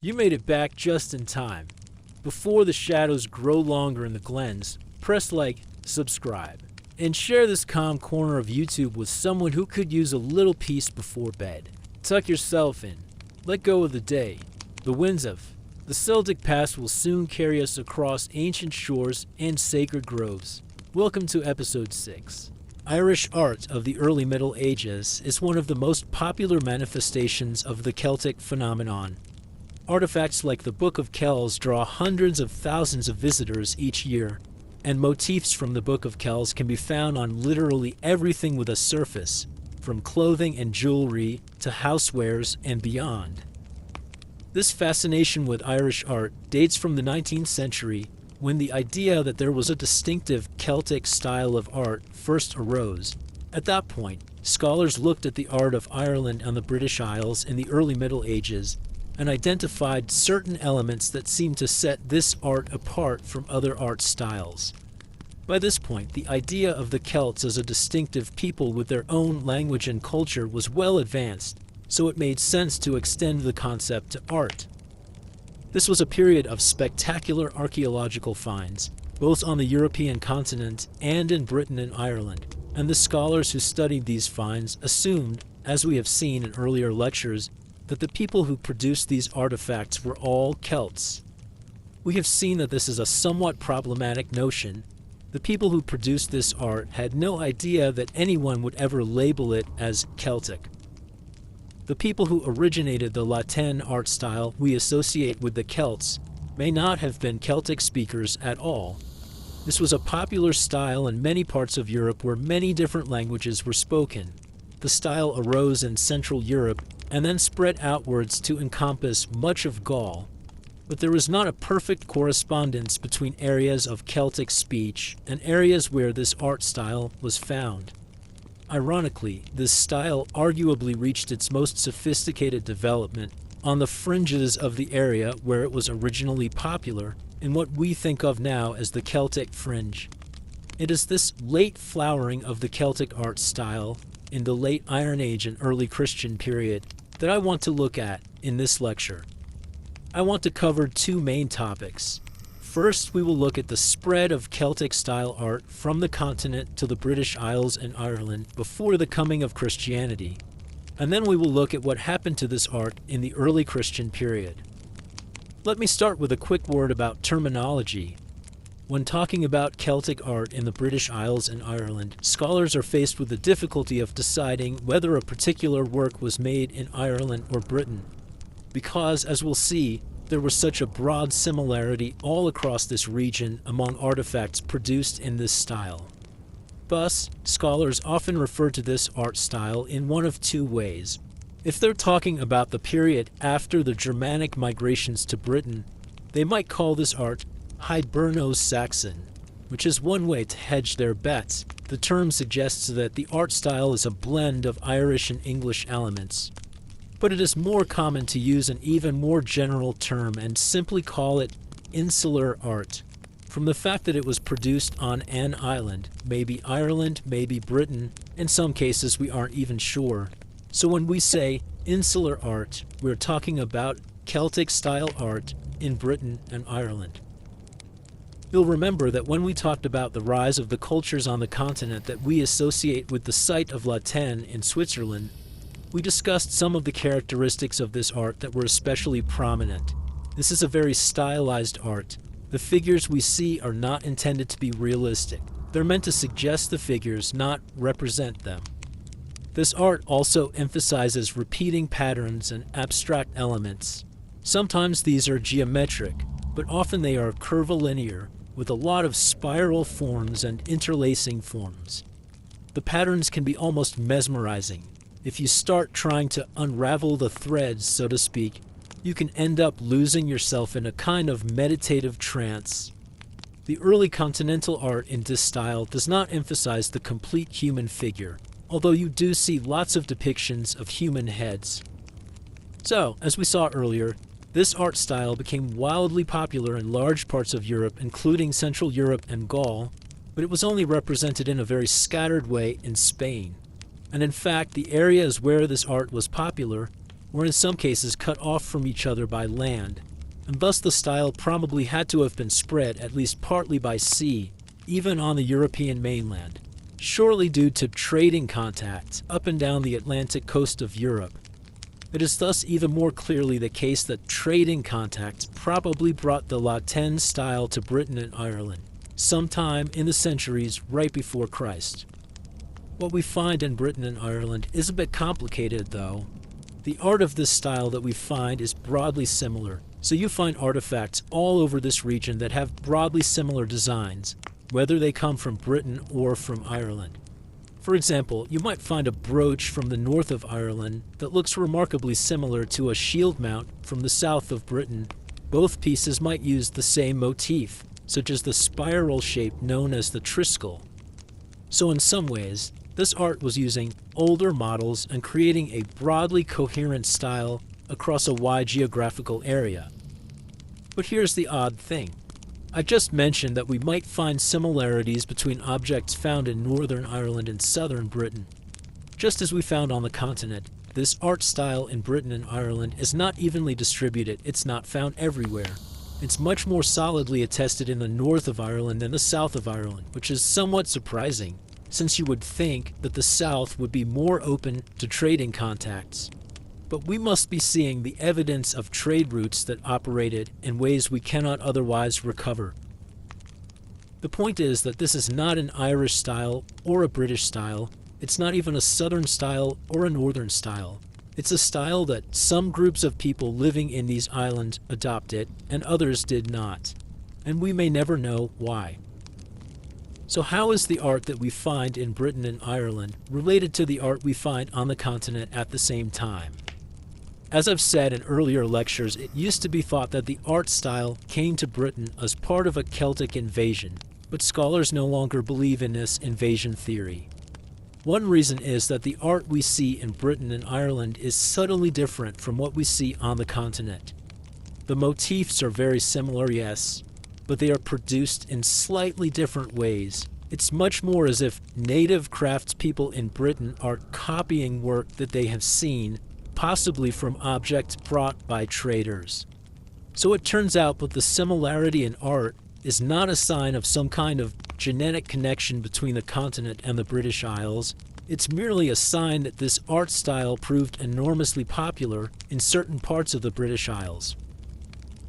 You made it back just in time. Before the shadows grow longer in the glens, press like, subscribe, and share this calm corner of YouTube with someone who could use a little peace before bed. Tuck yourself in. Let go of the day. The winds of the Celtic past will soon carry us across ancient shores and sacred groves. Welcome to episode 6. Irish art of the early Middle Ages is one of the most popular manifestations of the Celtic phenomenon. Artifacts like the Book of Kells draw hundreds of thousands of visitors each year, and motifs from the Book of Kells can be found on literally everything with a surface, from clothing and jewelry to housewares and beyond. This fascination with Irish art dates from the 19th century, when the idea that there was a distinctive Celtic style of art first arose. At that point, scholars looked at the art of Ireland and the British Isles in the early Middle Ages and identified certain elements that seemed to set this art apart from other art styles. By this point, the idea of the Celts as a distinctive people with their own language and culture was well advanced, so it made sense to extend the concept to art. This was a period of spectacular archaeological finds, both on the European continent and in Britain and Ireland, and the scholars who studied these finds assumed, as we have seen in earlier lectures, that the people who produced these artifacts were all Celts. We have seen that this is a somewhat problematic notion. The people who produced this art had no idea that anyone would ever label it as Celtic. The people who originated the Latin art style we associate with the Celts may not have been Celtic speakers at all. This was a popular style in many parts of Europe where many different languages were spoken. The style arose in Central Europe and then spread outwards to encompass much of Gaul. But there was not a perfect correspondence between areas of Celtic speech and areas where this art style was found. Ironically, this style arguably reached its most sophisticated development on the fringes of the area where it was originally popular, in what we think of now as the Celtic fringe. It is this late flowering of the Celtic art style in the late Iron Age and early Christian period that I want to look at in this lecture. I want to cover two main topics. First, we will look at the spread of Celtic-style art from the continent to the British Isles and Ireland before the coming of Christianity. And then we will look at what happened to this art in the early Christian period. Let me start with a quick word about terminology. When talking about Celtic art in the British Isles and Ireland, scholars are faced with the difficulty of deciding whether a particular work was made in Ireland or Britain, because, as we'll see, there was such a broad similarity all across this region among artifacts produced in this style. Thus, scholars often refer to this art style in one of two ways. If they're talking about the period after the Germanic migrations to Britain, they might call this art Hiberno-Saxon, which is one way to hedge their bets. The term suggests that the art style is a blend of Irish and English elements. But it is more common to use an even more general term and simply call it insular art, from the fact that it was produced on an island, maybe Ireland, maybe Britain. In some cases we aren't even sure. So when we say insular art, we're talking about Celtic-style art in Britain and Ireland. You'll remember that when we talked about the rise of the cultures on the continent that we associate with the site of Latin in Switzerland, we discussed some of the characteristics of this art that were especially prominent. This is a very stylized art. The figures we see are not intended to be realistic. They're meant to suggest the figures, not represent them. This art also emphasizes repeating patterns and abstract elements. Sometimes these are geometric, but often they are curvilinear, with a lot of spiral forms and interlacing forms. The patterns can be almost mesmerizing. If you start trying to unravel the threads, so to speak, you can end up losing yourself in a kind of meditative trance. The early continental art in this style does not emphasize the complete human figure, although you do see lots of depictions of human heads. So, as we saw earlier, this art style became wildly popular in large parts of Europe, including Central Europe and Gaul, but it was only represented in a very scattered way in Spain. And in fact, the areas where this art was popular or in some cases cut off from each other by land, and thus the style probably had to have been spread at least partly by sea, even on the European mainland, surely due to trading contacts up and down the Atlantic coast of Europe. It is thus even more clearly the case that trading contacts probably brought the Latin style to Britain and Ireland, sometime in the centuries right before Christ. What we find in Britain and Ireland is a bit complicated, though. The art of this style that we find is broadly similar, so you find artifacts all over this region that have broadly similar designs, whether they come from Britain or from Ireland. For example, you might find a brooch from the north of Ireland that looks remarkably similar to a shield mount from the south of Britain. Both pieces might use the same motif, such as the spiral shape known as the triskel. So in some ways, this art was using older models and creating a broadly coherent style across a wide geographical area. But here's the odd thing. I just mentioned that we might find similarities between objects found in Northern Ireland and Southern Britain. Just as we found on the continent, this art style in Britain and Ireland is not evenly distributed. It's not found everywhere. It's much more solidly attested in the north of Ireland than the south of Ireland, which is somewhat surprising, since you would think that the south would be more open to trading contacts. But we must be seeing the evidence of trade routes that operated in ways we cannot otherwise recover. The point is that this is not an Irish style or a British style. It's not even a Southern style or a Northern style. It's a style that some groups of people living in these islands adopted and others did not. And we may never know why. So how is the art that we find in Britain and Ireland related to the art we find on the continent at the same time? As I've said in earlier lectures, it used to be thought that the art style came to Britain as part of a Celtic invasion, but scholars no longer believe in this invasion theory. One reason is that the art we see in Britain and Ireland is subtly different from what we see on the continent. The motifs are very similar, yes, but they are produced in slightly different ways. It's much more as if native craftspeople in Britain are copying work that they have seen, possibly from objects brought by traders. So it turns out that the similarity in art is not a sign of some kind of genetic connection between the continent and the British Isles. It's merely a sign that this art style proved enormously popular in certain parts of the British Isles.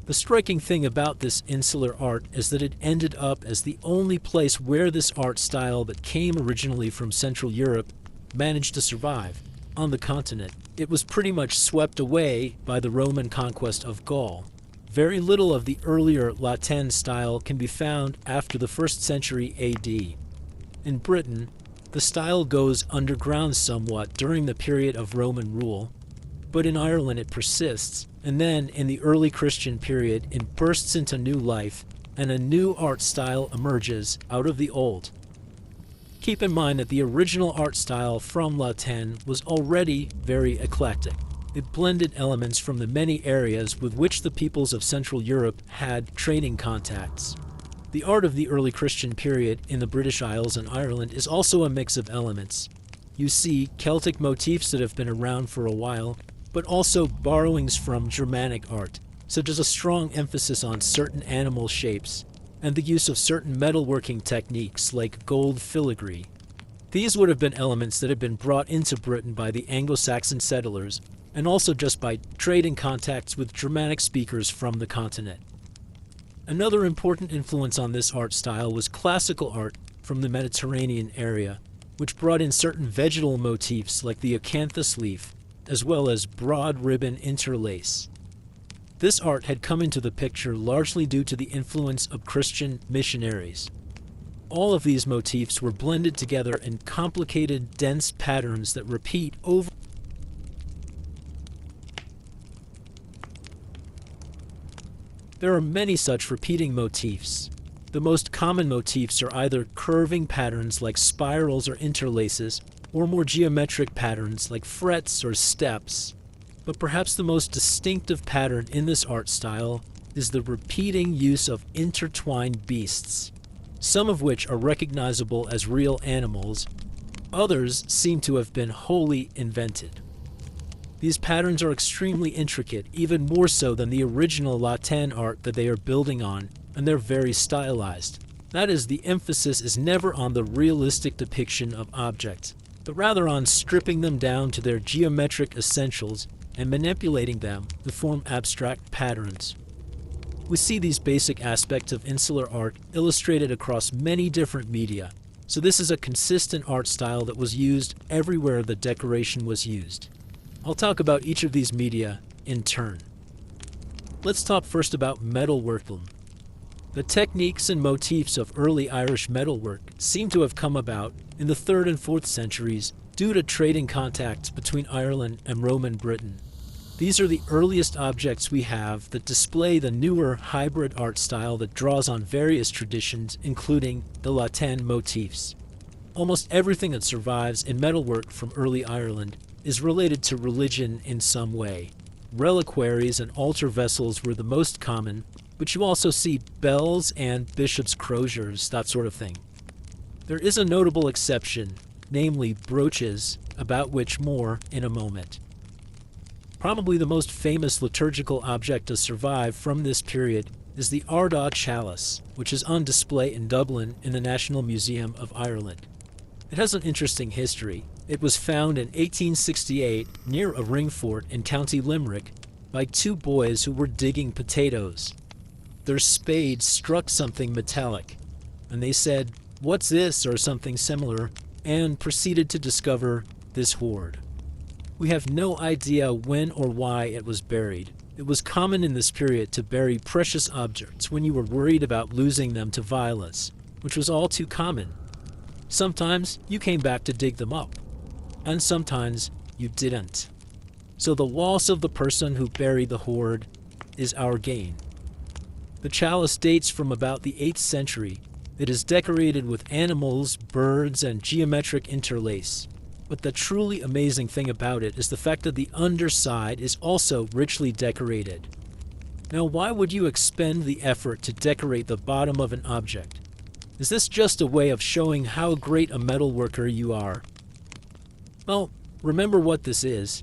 The striking thing about this insular art is that it ended up as the only place where this art style that came originally from Central Europe managed to survive. On the continent, it was pretty much swept away by the Roman conquest of Gaul. Very little of the earlier Latin style can be found after the 1st century AD. In Britain, the style goes underground somewhat during the period of Roman rule, but in Ireland it persists, and then in the early Christian period it bursts into new life, and a new art style emerges out of the old. Keep in mind that the original art style from Latin was already very eclectic. It blended elements from the many areas with which the peoples of Central Europe had trading contacts. The art of the early Christian period in the British Isles and Ireland is also a mix of elements. You see Celtic motifs that have been around for a while, but also borrowings from Germanic art, such as a strong emphasis on certain animal shapes, and the use of certain metalworking techniques like gold filigree. These would have been elements that had been brought into Britain by the Anglo-Saxon settlers, and also just by trading contacts with Germanic speakers from the continent. Another important influence on this art style was classical art from the Mediterranean area, which brought in certain vegetal motifs like the acanthus leaf, as well as broad ribbon interlace. This art had come into the picture largely due to the influence of Christian missionaries. All of these motifs were blended together in complicated, dense patterns that repeat over. There are many such repeating motifs. The most common motifs are either curving patterns like spirals or interlaces, or more geometric patterns like frets or steps. But perhaps the most distinctive pattern in this art style is the repeating use of intertwined beasts, some of which are recognizable as real animals, others seem to have been wholly invented. These patterns are extremely intricate, even more so than the original Latin art that they are building on, and they're very stylized. That is, the emphasis is never on the realistic depiction of objects, but rather on stripping them down to their geometric essentials and manipulating them to form abstract patterns. We see these basic aspects of insular art illustrated across many different media, so this is a consistent art style that was used everywhere the decoration was used. I'll talk about each of these media in turn. Let's talk first about metalworking. The techniques and motifs of early Irish metalwork seem to have come about in the 3rd and 4th centuries due to trading contacts between Ireland and Roman Britain. These are the earliest objects we have that display the newer hybrid art style that draws on various traditions, including the Latin motifs. Almost everything that survives in metalwork from early Ireland is related to religion in some way. Reliquaries and altar vessels were the most common, but you also see bells and bishop's croziers, that sort of thing. There is a notable exception, namely brooches, about which more in a moment. Probably the most famous liturgical object to survive from this period is the Ardagh chalice, which is on display in Dublin in the National Museum of Ireland. It has an interesting history. It was found in 1868 near a ring fort in County Limerick by 2 boys who were digging potatoes. Their spades struck something metallic, and they said, "What's this?" or something similar, and proceeded to discover this hoard. We have no idea when or why it was buried. It was common in this period to bury precious objects when you were worried about losing them to violence, which was all too common. Sometimes you came back to dig them up, and sometimes you didn't. So the loss of the person who buried the hoard is our gain. The chalice dates from about the 8th century. It is decorated with animals, birds, and geometric interlace. But the truly amazing thing about it is the fact that the underside is also richly decorated. Now, why would you expend the effort to decorate the bottom of an object? Is this just a way of showing how great a metalworker you are? Well, remember what this is.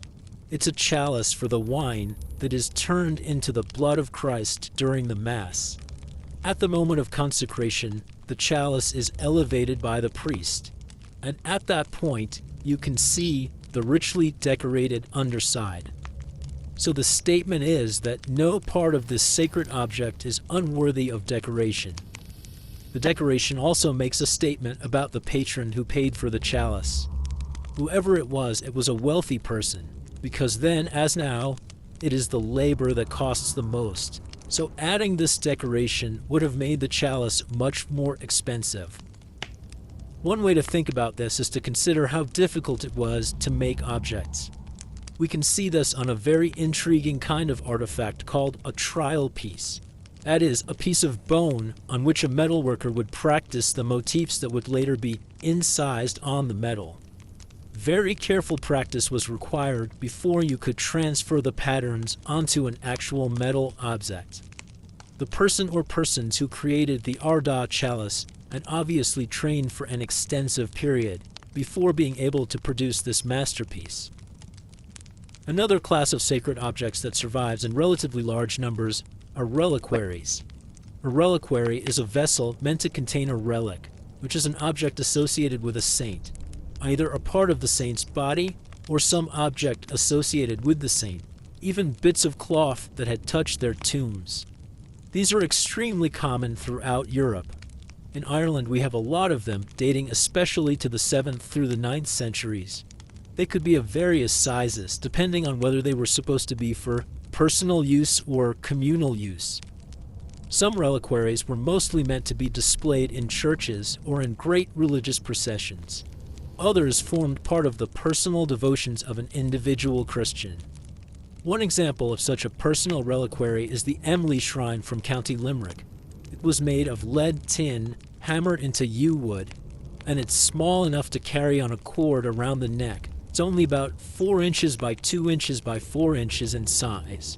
It's a chalice for the wine that is turned into the blood of Christ during the Mass. At the moment of consecration, the chalice is elevated by the priest, and at that point, you can see the richly decorated underside. So the statement is that no part of this sacred object is unworthy of decoration. The decoration also makes a statement about the patron who paid for the chalice. Whoever it was a wealthy person, because then, as now, it is the labor that costs the most. So adding this decoration would have made the chalice much more expensive. One way to think about this is to consider how difficult it was to make objects. We can see this on a very intriguing kind of artifact called a trial piece. That is, a piece of bone on which a metalworker would practice the motifs that would later be incised on the metal. Very careful practice was required before you could transfer the patterns onto an actual metal object. The person or persons who created the Ardagh chalice had obviously trained for an extensive period before being able to produce this masterpiece. Another class of sacred objects that survives in relatively large numbers are reliquaries. A reliquary is a vessel meant to contain a relic, which is an object associated with a saint, either a part of the saint's body or some object associated with the saint, even bits of cloth that had touched their tombs. These are extremely common throughout Europe. In Ireland, we have a lot of them, dating especially to the 7th through the 9th centuries. They could be of various sizes, depending on whether they were supposed to be for personal use or communal use. Some reliquaries were mostly meant to be displayed in churches or in great religious processions. Others formed part of the personal devotions of an individual Christian. One example of such a personal reliquary is the Emly Shrine from County Limerick. It was made of lead tin hammered into yew wood, and it's small enough to carry on a cord around the neck. It's only about 4 inches by 2 inches by 4 inches in size.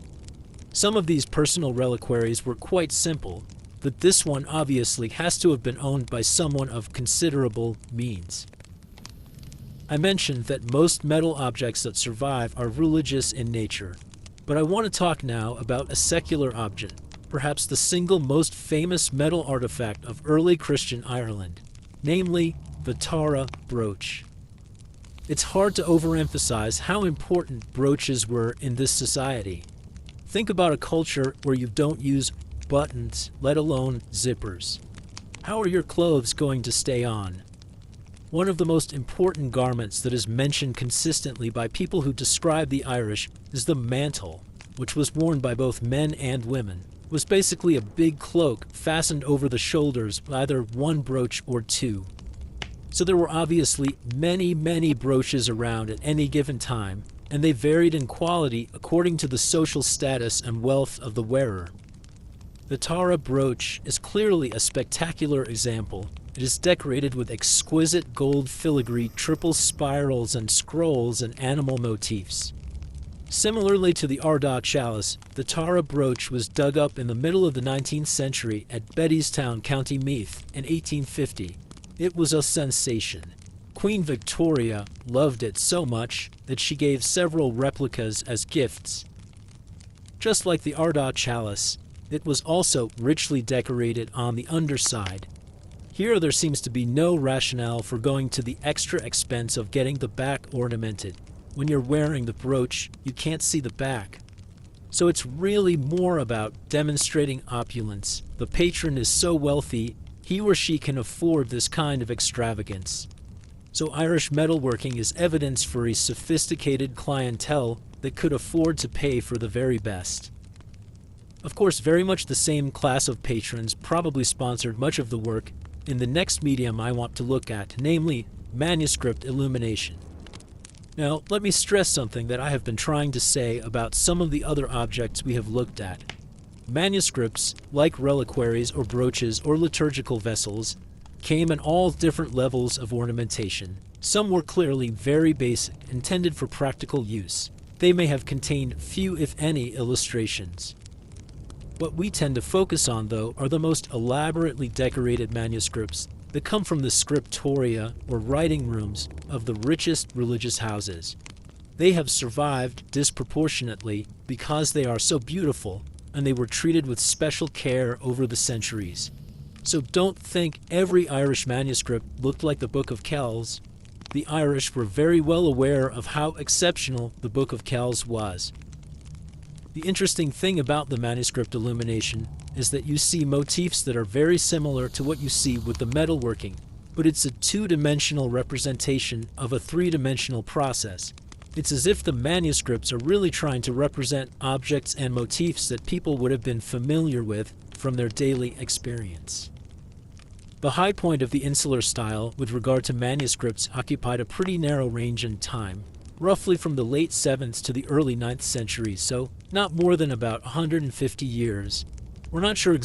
Some of these personal reliquaries were quite simple, but this one obviously has to have been owned by someone of considerable means. I mentioned that most metal objects that survive are religious in nature, but I want to talk now about a secular object, perhaps the single most famous metal artifact of early Christian Ireland, namely the Tara brooch. It's hard to overemphasize how important brooches were in this society. Think about a culture where you don't use buttons, let alone zippers. How are your clothes going to stay on? One of the most important garments that is mentioned consistently by people who describe the Irish is the mantle, which was worn by both men and women. It was basically a big cloak fastened over the shoulders with either one brooch or two. So there were obviously many brooches around at any given time, and they varied in quality according to the social status and wealth of the wearer. The Tara brooch is clearly a spectacular example. It is decorated with exquisite gold filigree, triple spirals, and scrolls and animal motifs. Similarly to the Ardagh chalice, the Tara brooch was dug up in the middle of the 19th century at Bettystown, County Meath, in 1850. It was a sensation. Queen Victoria loved it so much that she gave several replicas as gifts. Just like the Ardagh chalice, it was also richly decorated on the underside. Here there seems to be no rationale for going to the extra expense of getting the back ornamented. When you're wearing the brooch, you can't see the back. So it's really more about demonstrating opulence. The patron is so wealthy, he or she can afford this kind of extravagance. So Irish metalworking is evidence for a sophisticated clientele that could afford to pay for the very best. Of course, very much the same class of patrons probably sponsored much of the work in the next medium I want to look at, namely manuscript illumination. Now, let me stress something that I have been trying to say about some of the other objects we have looked at. Manuscripts, like reliquaries or brooches or liturgical vessels, came in all different levels of ornamentation. Some were clearly very basic, intended for practical use. They may have contained few, if any, illustrations. What we tend to focus on, though, are the most elaborately decorated manuscripts that come from the scriptoria or writing rooms of the richest religious houses. They have survived disproportionately because they are so beautiful and they were treated with special care over the centuries. So don't think every Irish manuscript looked like the Book of Kells. The Irish were very well aware of how exceptional the Book of Kells was. The interesting thing about the manuscript illumination is that you see motifs that are very similar to what you see with the metalworking, but it's a two-dimensional representation of a three-dimensional process. It's as if the manuscripts are really trying to represent objects and motifs that people would have been familiar with from their daily experience. The high point of the insular style with regard to manuscripts occupied a pretty narrow range in time, roughly from the late 7th to the early 9th centuries, so not more than about 150 years. We're not sure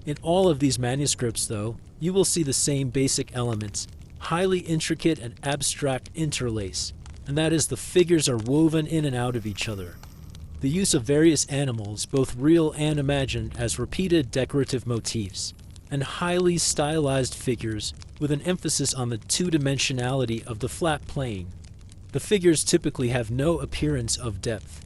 In all of these manuscripts, though, you will see the same basic elements, highly intricate and abstract interlace, and that is the figures are woven in and out of each other. The use of various animals, both real and imagined, as repeated decorative motifs, and highly stylized figures with an emphasis on the two-dimensionality of the flat plane. The figures typically have no appearance of depth.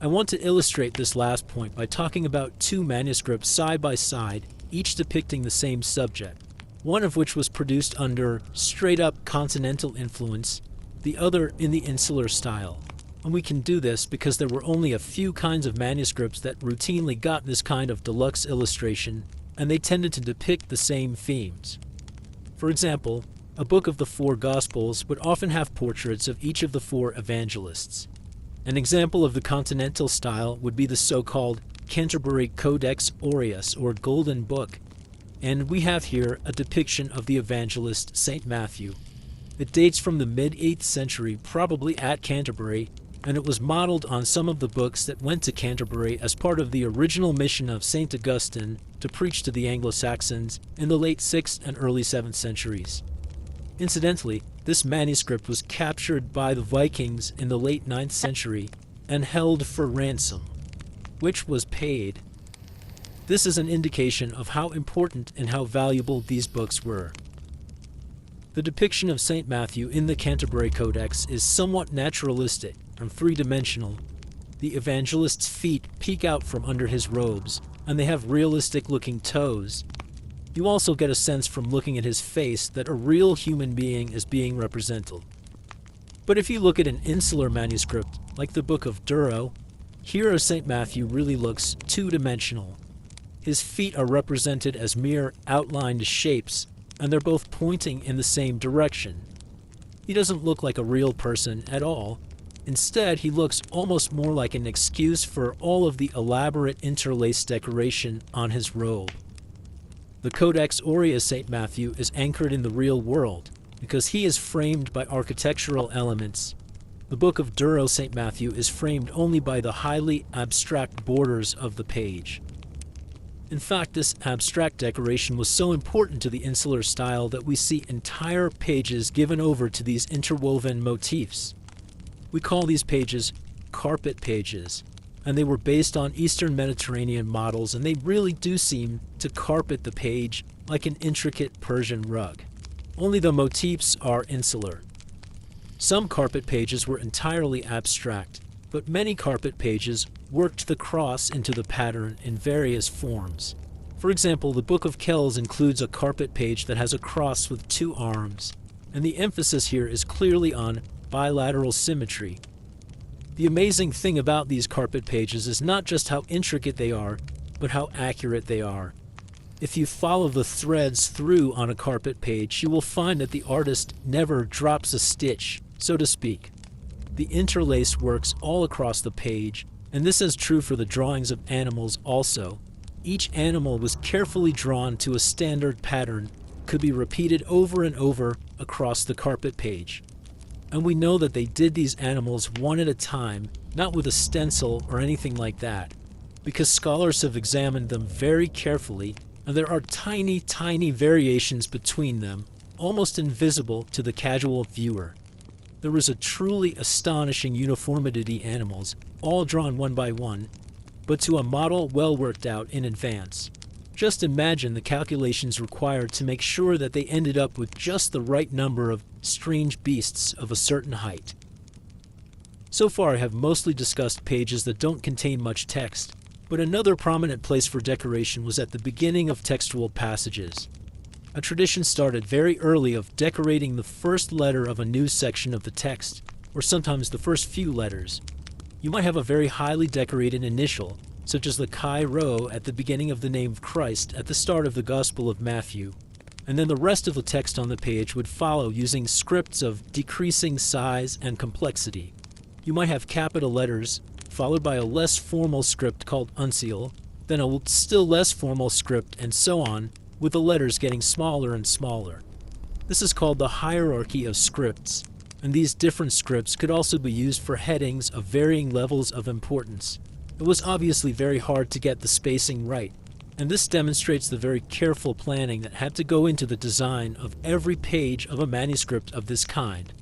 I want to illustrate this last point by talking about two manuscripts side by side, each depicting the same subject, one of which was produced under straight-up continental influence, the other in the insular style. And we can do this because there were only a few kinds of manuscripts that routinely got this kind of deluxe illustration, and they tended to depict the same themes. For example, a book of the four Gospels would often have portraits of each of the four evangelists. An example of the continental style would be the so-called Canterbury Codex Aureus, or Golden Book, and we have here a depiction of the evangelist St. Matthew. It dates from the mid-8th century, probably at Canterbury, and it was modeled on some of the books that went to Canterbury as part of the original mission of St. Augustine to preach to the Anglo-Saxons in the late 6th and early 7th centuries. Incidentally, this manuscript was captured by the Vikings in the late 9th century and held for ransom, which was paid. This is an indication of how important and how valuable these books were. The depiction of St. Matthew in the Canterbury Codex is somewhat naturalistic and three-dimensional. The evangelist's feet peek out from under his robes, and they have realistic-looking toes. You also get a sense from looking at his face that a real human being is being represented. But if you look at an insular manuscript, like the Book of Durrow, here St. Matthew really looks two-dimensional. His feet are represented as mere outlined shapes, and they're both pointing in the same direction. He doesn't look like a real person at all. Instead, he looks almost more like an excuse for all of the elaborate interlaced decoration on his robe. The Codex Aureus St. Matthew is anchored in the real world, because he is framed by architectural elements. The Book of Durrow St. Matthew is framed only by the highly abstract borders of the page. In fact, this abstract decoration was so important to the insular style that we see entire pages given over to these interwoven motifs. We call these pages carpet pages, and they were based on Eastern Mediterranean models, and they really do seem to carpet the page like an intricate Persian rug. Only the motifs are insular. Some carpet pages were entirely abstract, but many carpet pages worked the cross into the pattern in various forms. For example, the Book of Kells includes a carpet page that has a cross with two arms, and the emphasis here is clearly on bilateral symmetry. The amazing thing about these carpet pages is not just how intricate they are, but how accurate they are. If you follow the threads through on a carpet page, you will find that the artist never drops a stitch, so to speak. The interlace works all across the page, and this is true for the drawings of animals also. Each animal was carefully drawn to a standard pattern, could be repeated over and over across the carpet page. And we know that they did these animals one at a time, not with a stencil or anything like that, because scholars have examined them very carefully, and there are tiny, tiny variations between them, almost invisible to the casual viewer. There was a truly astonishing uniformity of the animals, all drawn one by one, but to a model well worked out in advance. Just imagine the calculations required to make sure that they ended up with just the right number of strange beasts of a certain height. So far I have mostly discussed pages that don't contain much text, but another prominent place for decoration was at the beginning of textual passages. A tradition started very early of decorating the first letter of a new section of the text, or sometimes the first few letters. You might have a very highly decorated initial, such as the Chi Rho at the beginning of the name of Christ at the start of the Gospel of Matthew, and then the rest of the text on the page would follow using scripts of decreasing size and complexity. You might have capital letters, followed by a less formal script called uncial, then a still less formal script, and so on, with the letters getting smaller and smaller. This is called the hierarchy of scripts, and these different scripts could also be used for headings of varying levels of importance. It was obviously very hard to get the spacing right, and this demonstrates the very careful planning that had to go into the design of every page of a manuscript of this kind.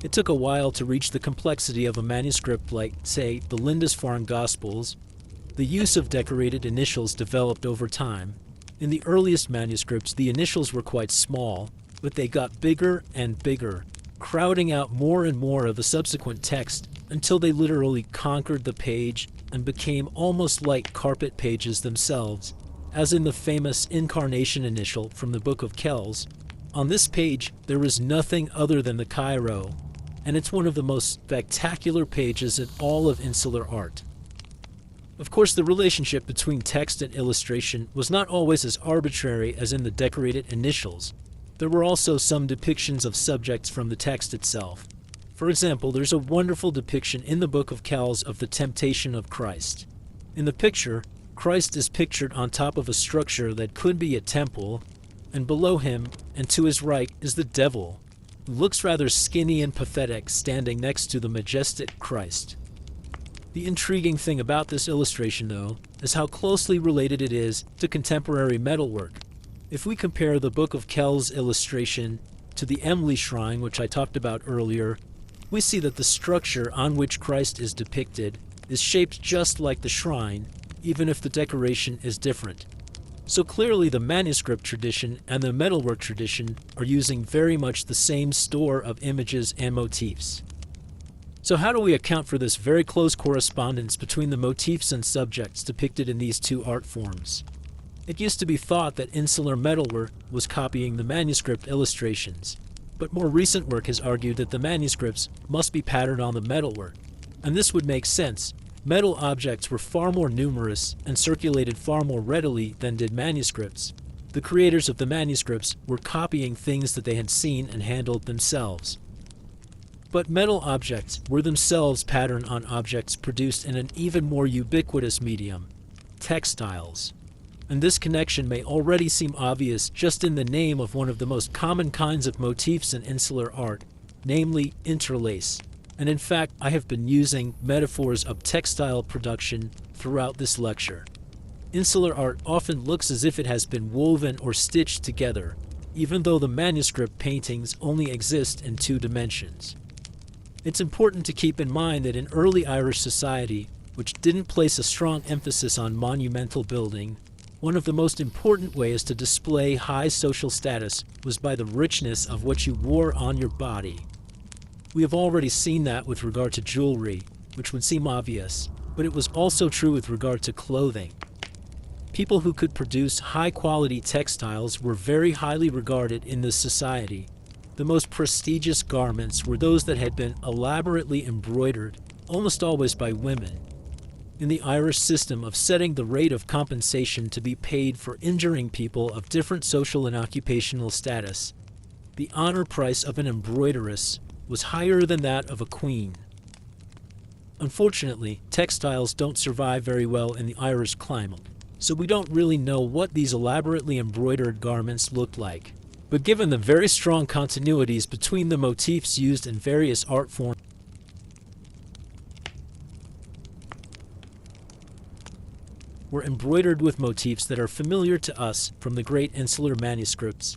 It took a while to reach the complexity of a manuscript like, say, the Lindisfarne Gospels. The use of decorated initials developed over time. In the earliest manuscripts, the initials were quite small, but they got bigger and bigger, crowding out more and more of the subsequent text until they literally conquered the page and became almost like carpet pages themselves, as in the famous Incarnation initial from the Book of Kells. On this page, there is nothing other than the Chi Rho, and it's one of the most spectacular pages in all of insular art. Of course, the relationship between text and illustration was not always as arbitrary as in the decorated initials. There were also some depictions of subjects from the text itself. For example, there's a wonderful depiction in the Book of Kells of the temptation of Christ. In the picture, Christ is pictured on top of a structure that could be a temple, and below him and to his right is the devil, who looks rather skinny and pathetic standing next to the majestic Christ. The intriguing thing about this illustration, though, is how closely related it is to contemporary metalwork. If we compare the Book of Kells illustration to the Emily Shrine, which I talked about earlier, we see that the structure on which Christ is depicted is shaped just like the shrine, even if the decoration is different. So clearly the manuscript tradition and the metalwork tradition are using very much the same store of images and motifs. So how do we account for this very close correspondence between the motifs and subjects depicted in these two art forms? It used to be thought that insular metalwork was copying the manuscript illustrations, but more recent work has argued that the manuscripts must be patterned on the metalwork, and this would make sense. Metal objects were far more numerous and circulated far more readily than did manuscripts. The creators of the manuscripts were copying things that they had seen and handled themselves. But metal objects were themselves patterned on objects produced in an even more ubiquitous medium, textiles. And this connection may already seem obvious just in the name of one of the most common kinds of motifs in insular art, namely interlace. And in fact, I have been using metaphors of textile production throughout this lecture. Insular art often looks as if it has been woven or stitched together, even though the manuscript paintings only exist in 2 dimensions. It's important to keep in mind that in early Irish society, which didn't place a strong emphasis on monumental building, one of the most important ways to display high social status was by the richness of what you wore on your body. We have already seen that with regard to jewelry, which would seem obvious, but it was also true with regard to clothing. People who could produce high-quality textiles were very highly regarded in this society. The most prestigious garments were those that had been elaborately embroidered, almost always by women. In the Irish system of setting the rate of compensation to be paid for injuring people of different social and occupational status, the honor price of an embroideress was higher than that of a queen. Unfortunately, textiles don't survive very well in the Irish climate, so we don't really know what these elaborately embroidered garments looked like. But given the very strong continuities between the motifs used in various art forms, were embroidered with motifs that are familiar to us from the great insular manuscripts,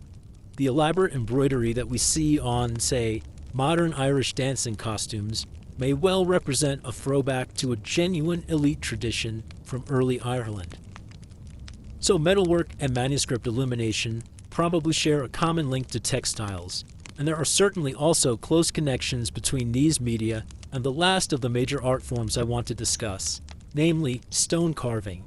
the elaborate embroidery that we see on, say, modern Irish dancing costumes may well represent a throwback to a genuine elite tradition from early Ireland. So metalwork and manuscript illumination probably share a common link to textiles, and there are certainly also close connections between these media and the last of the major art forms I want to discuss, namely stone carving.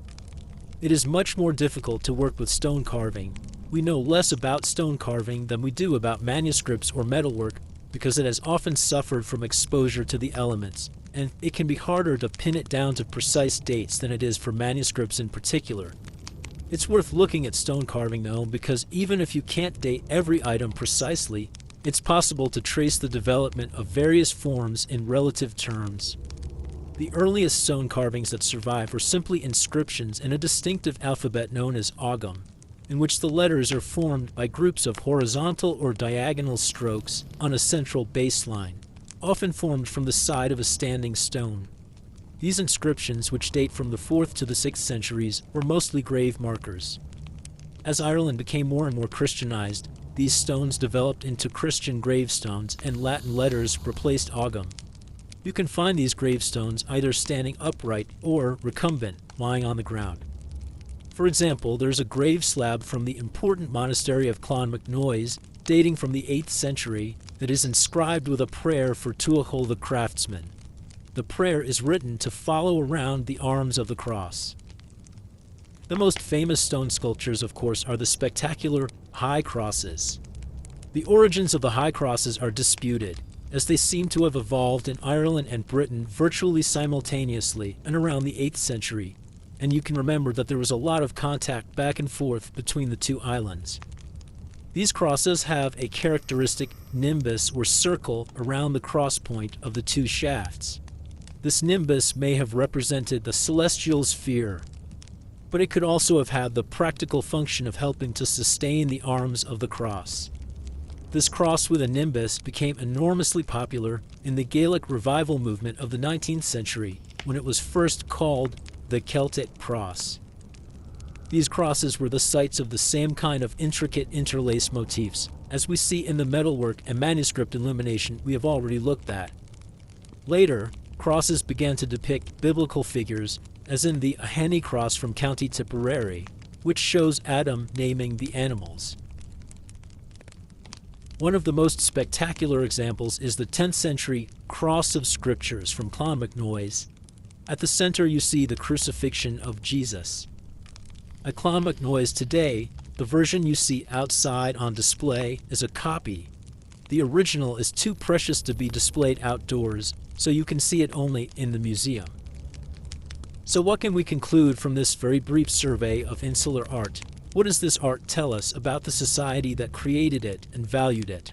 It is much more difficult to work with stone carving. We know less about stone carving than we do about manuscripts or metalwork because it has often suffered from exposure to the elements, and it can be harder to pin it down to precise dates than it is for manuscripts in particular. It's worth looking at stone carving though, because even if you can't date every item precisely, it's possible to trace the development of various forms in relative terms. The earliest stone carvings that survive were simply inscriptions in a distinctive alphabet known as Ogham, in which the letters are formed by groups of horizontal or diagonal strokes on a central baseline, often formed from the side of a standing stone. These inscriptions, which date from the 4th to the 6th centuries, were mostly grave markers. As Ireland became more and more Christianized, these stones developed into Christian gravestones and Latin letters replaced Ogham. You can find these gravestones either standing upright or recumbent, lying on the ground. For example, there's a grave slab from the important monastery of Clonmacnoise, dating from the 8th century, that is inscribed with a prayer for Tuachal the craftsman. The prayer is written to follow around the arms of the cross. The most famous stone sculptures, of course, are the spectacular high crosses. The origins of the high crosses are disputed, as they seem to have evolved in Ireland and Britain virtually simultaneously and around the 8th century, and you can remember that there was a lot of contact back and forth between the two islands. These crosses have a characteristic nimbus or circle around the cross point of the two shafts. This nimbus may have represented the celestial sphere, but it could also have had the practical function of helping to sustain the arms of the cross. This cross with a nimbus became enormously popular in the Gaelic revival movement of the 19th century, when it was first called the Celtic cross. These crosses were the sites of the same kind of intricate interlace motifs as we see in the metalwork and manuscript illumination we have already looked at. Later, crosses began to depict biblical figures as in the Henny cross from County Tipperary, which shows Adam naming the animals. One of the most spectacular examples is the 10th century Cross of Scriptures from Clonmacnoise. At the center you see the crucifixion of Jesus. At Clonmacnoise today, the version you see outside on display is a copy. The original is too precious to be displayed outdoors, so you can see it only in the museum. So what can we conclude from this very brief survey of insular art? What does this art tell us about the society that created it and valued it?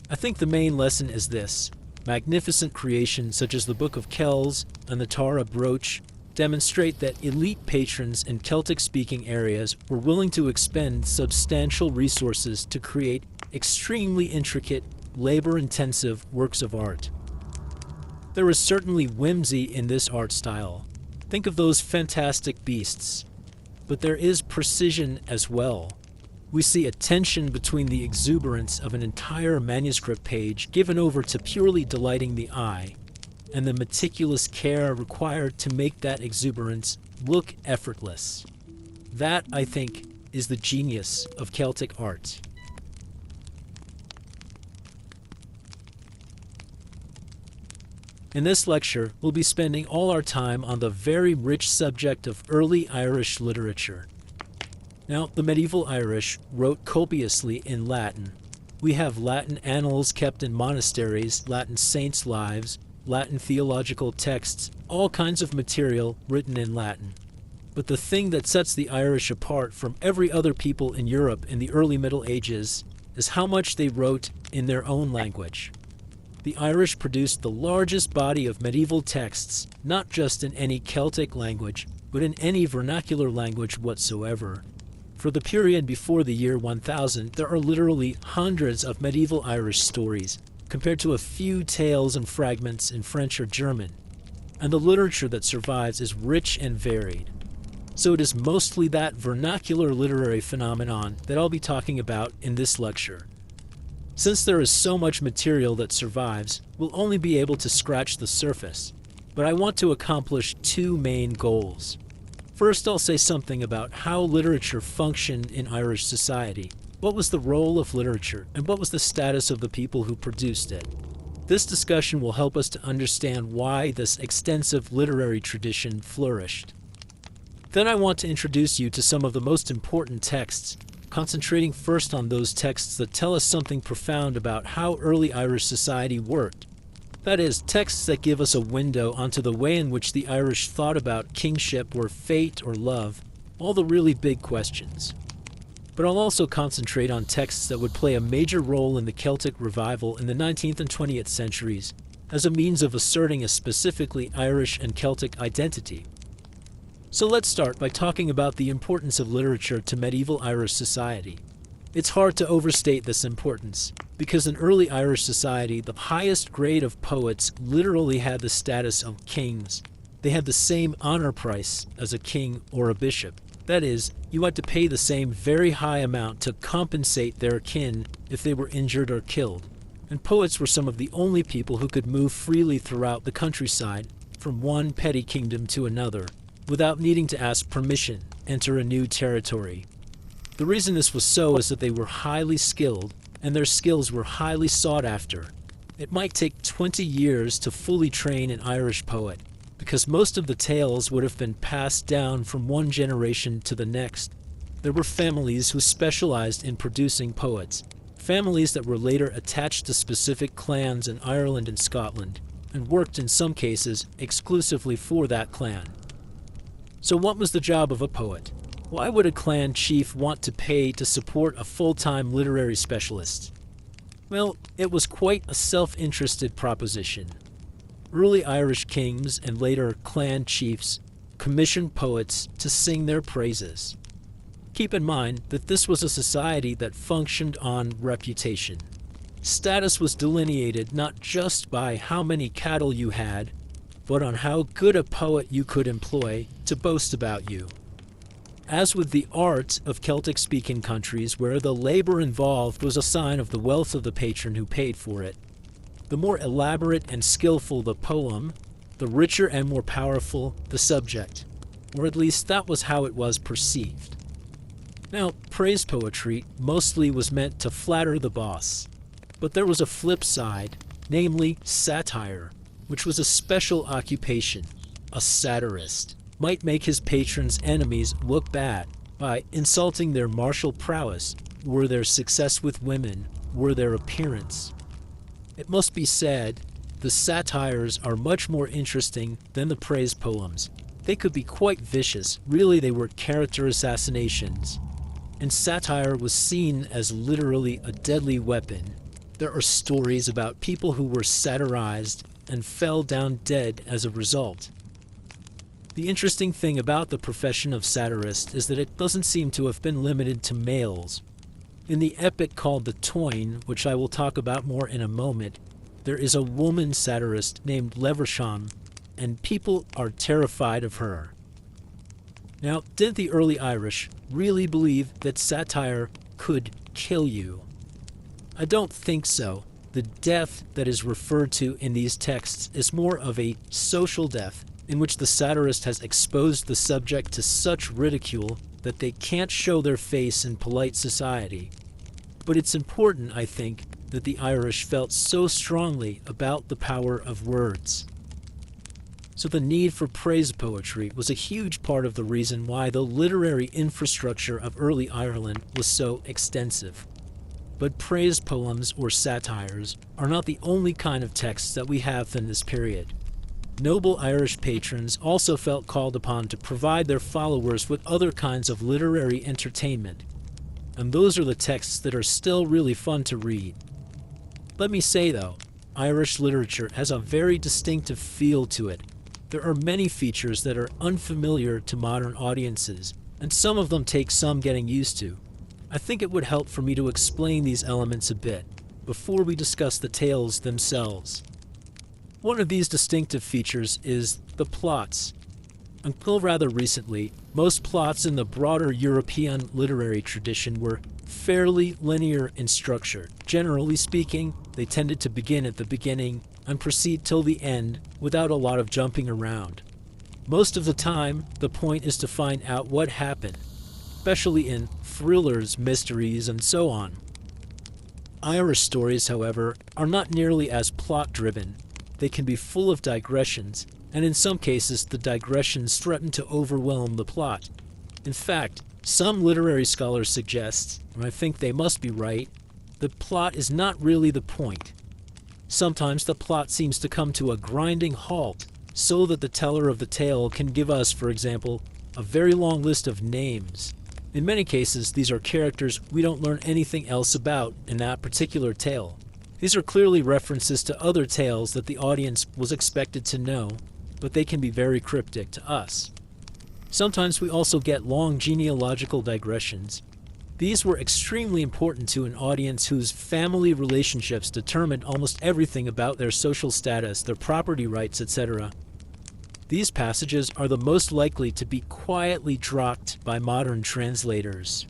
I think the main lesson is this. Magnificent creations such as the Book of Kells and the Tara brooch demonstrate that elite patrons in Celtic-speaking areas were willing to expend substantial resources to create extremely intricate, labor-intensive works of art. There is certainly whimsy in this art style. Think of those fantastic beasts. But there is precision as well. We see a tension between the exuberance of an entire manuscript page given over to purely delighting the eye, and the meticulous care required to make that exuberance look effortless. That, I think, is the genius of Celtic art. In this lecture, we'll be spending all our time on the very rich subject of early Irish literature. Now, the medieval Irish wrote copiously in Latin. We have Latin annals kept in monasteries, Latin saints' lives, Latin theological texts, all kinds of material written in Latin. But the thing that sets the Irish apart from every other people in Europe in the early Middle Ages is how much they wrote in their own language. The Irish produced the largest body of medieval texts, not just in any Celtic language, but in any vernacular language whatsoever. For the period before the year 1000, there are literally hundreds of medieval Irish stories, compared to a few tales and fragments in French or German. And the literature that survives is rich and varied. So it is mostly that vernacular literary phenomenon that I'll be talking about in this lecture. Since there is so much material that survives, we'll only be able to scratch the surface. But I want to accomplish two main goals. First, I'll say something about how literature functioned in Irish society. What was the role of literature, and what was the status of the people who produced it? This discussion will help us to understand why this extensive literary tradition flourished. Then I want to introduce you to some of the most important texts, concentrating first on those texts that tell us something profound about how early Irish society worked. That is, texts that give us a window onto the way in which the Irish thought about kingship or fate or love, all the really big questions. But I'll also concentrate on texts that would play a major role in the Celtic revival in the 19th and 20th centuries as a means of asserting a specifically Irish and Celtic identity. So let's start by talking about the importance of literature to medieval Irish society. It's hard to overstate this importance, because in early Irish society, the highest grade of poets literally had the status of kings. They had the same honor price as a king or a bishop. That is, you had to pay the same very high amount to compensate their kin if they were injured or killed. And poets were some of the only people who could move freely throughout the countryside, from one petty kingdom to another, without needing to ask permission, enter a new territory. The reason this was so is that they were highly skilled, and their skills were highly sought after. It might take 20 years to fully train an Irish poet, because most of the tales would have been passed down from one generation to the next. There were families who specialized in producing poets, families that were later attached to specific clans in Ireland and Scotland, and worked in some cases exclusively for that clan. So what was the job of a poet? Why would a clan chief want to pay to support a full-time literary specialist? Well, it was quite a self-interested proposition. Early Irish kings and later clan chiefs commissioned poets to sing their praises. Keep in mind that this was a society that functioned on reputation. Status was delineated not just by how many cattle you had, but on how good a poet you could employ to boast about you. As with the art of Celtic-speaking countries where the labor involved was a sign of the wealth of the patron who paid for it, the more elaborate and skillful the poem, the richer and more powerful the subject, or at least that was how it was perceived. Now, praise poetry mostly was meant to flatter the boss, but there was a flip side, namely satire, which was a special occupation. A satirist might make his patrons' enemies look bad by insulting their martial prowess, or their success with women, or their appearance. It must be said, the satires are much more interesting than the praise poems. They could be quite vicious. Really, they were character assassinations. And satire was seen as literally a deadly weapon. There are stories about people who were satirized and fell down dead as a result. The interesting thing about the profession of satirist is that it doesn't seem to have been limited to males. In the epic called the Toyne, which I will talk about more in a moment, there is a woman satirist named Leversham, and people are terrified of her. Now, did the early Irish really believe that satire could kill you? I don't think so. The death that is referred to in these texts is more of a social death, in which the satirist has exposed the subject to such ridicule that they can't show their face in polite society. But it's important, I think, that the Irish felt so strongly about the power of words. So the need for praise poetry was a huge part of the reason why the literary infrastructure of early Ireland was so extensive. But praise poems or satires are not the only kind of texts that we have in this period. Noble Irish patrons also felt called upon to provide their followers with other kinds of literary entertainment. And those are the texts that are still really fun to read. Let me say though, Irish literature has a very distinctive feel to it. There are many features that are unfamiliar to modern audiences, and some of them take some getting used to. I think it would help for me to explain these elements a bit before we discuss the tales themselves. One of these distinctive features is the plots. Until rather recently, most plots in the broader European literary tradition were fairly linear in structure. Generally speaking, they tended to begin at the beginning and proceed till the end without a lot of jumping around. Most of the time, the point is to find out what happened, especially in thrillers, mysteries, and so on. Irish stories, however, are not nearly as plot-driven. They can be full of digressions, and in some cases the digressions threaten to overwhelm the plot. In fact, some literary scholars suggest, and I think they must be right, that plot is not really the point. Sometimes the plot seems to come to a grinding halt, so that the teller of the tale can give us, for example, a very long list of names. In many cases, these are characters we don't learn anything else about in that particular tale. These are clearly references to other tales that the audience was expected to know, but they can be very cryptic to us. Sometimes we also get long genealogical digressions. These were extremely important to an audience whose family relationships determined almost everything about their social status, their property rights, etc. These passages are the most likely to be quietly dropped by modern translators.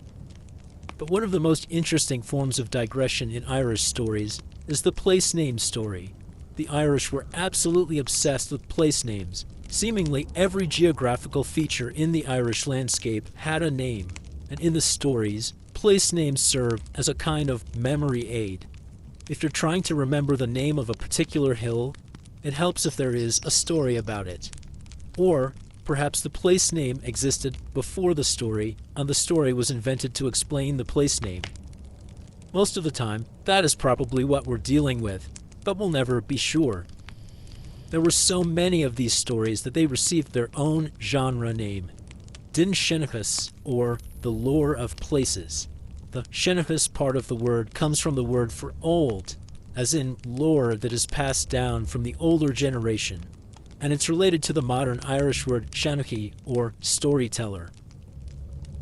But one of the most interesting forms of digression in Irish stories is the place name story. The Irish were absolutely obsessed with place names. Seemingly every geographical feature in the Irish landscape had a name, and in the stories, place names served as a kind of memory aid. If you're trying to remember the name of a particular hill, it helps if there is a story about it. Or perhaps the place name existed before the story, and the story was invented to explain the place name. Most of the time, that is probably what we're dealing with, but we'll never be sure. There were so many of these stories that they received their own genre name, Din Shenachas, or the lore of places. The Shenachas part of the word comes from the word for old, as in lore that is passed down from the older generation, and it's related to the modern Irish word Shanachie, or storyteller.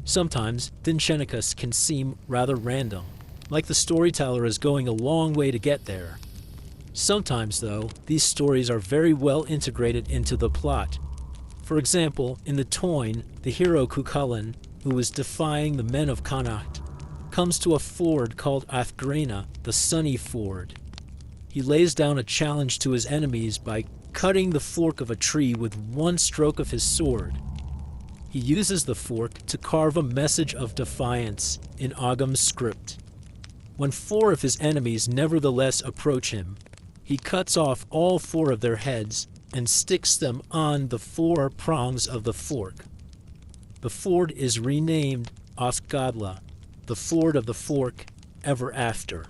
Sometimes Din Shenachas can seem rather random, like the storyteller is going a long way to get there. Sometimes, though, these stories are very well integrated into the plot. For example, in the Toyne, the hero Cuchulainn, who is defying the men of Connacht, comes to a ford called Athgrana, the Sunny Ford. He lays down a challenge to his enemies by cutting the fork of a tree with one stroke of his sword. He uses the fork to carve a message of defiance in Ogham's script. When 4 of his enemies nevertheless approach him, he cuts off all 4 of their heads and sticks them on the 4 prongs of the fork. The ford is renamed Osgadla, the ford of the fork, ever after.